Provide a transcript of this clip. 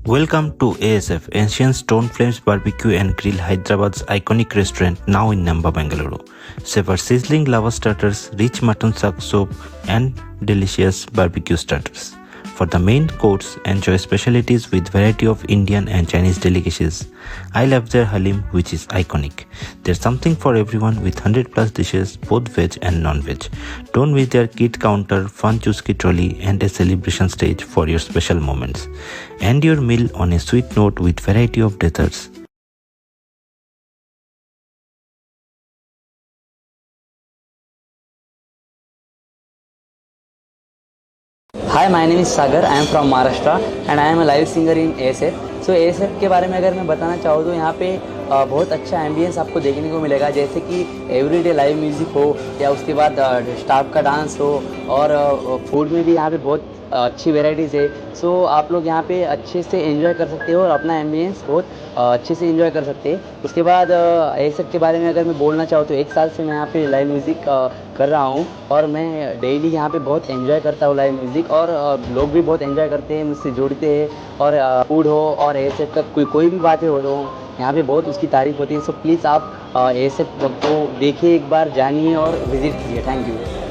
Welcome to ASF, Ancient Stone Flames Barbecue and Grill, Hyderabad's iconic restaurant now in Namba, Bengaluru. Savor sizzling lava starters, rich mutton sak soup, and delicious barbecue starters. For the main course, enjoy specialties with variety of Indian and Chinese delicacies. I love their halim, which is iconic. There's something for everyone with 100 plus dishes, both veg and non-veg. Don't miss their kit counter, fun chusky trolley, and a celebration stage for your special moments. End your meal on a sweet note with variety of desserts. Hi my name is Sagar I am from Maharashtra and I am a live singer in ASF. So ASF के बारे में अगर मैं बताना चाहूँ तो यहाँ पे बहुत अच्छा एम्बियंस आपको देखने को मिलेगा, जैसे कि एवरीडे लाइव म्यूज़िक हो या उसके बाद स्टाफ का डांस हो, और फूड में भी यहाँ पे बहुत अच्छी वेराइटीज़ है। सो आप लोग यहाँ पे अच्छे से एंजॉय कर सकते हो और अपना एम्बियंस बहुत अच्छे से एंजॉय कर सकते हैं। उसके बाद एएसएफ के बारे में अगर मैं बोलना चाहूँ तो 1 साल से मैं यहाँ पे लाइव म्यूज़िक कर रहा हूँ और मैं डेली यहाँ पे बहुत एंजॉय करता हूँ लाइव म्यूज़िक, और लोग भी बहुत एंजॉय करते हैं, मुझसे जुड़ते हैं। और फूड हो और एएसएफ का कोई भी बातें हो तो यहाँ पे बहुत उसकी तारीफ़ होती है। सो प्लीज़ आप एएसएफ को देखिए, एक बार जानिए और विज़िट कीजिए। Thank you.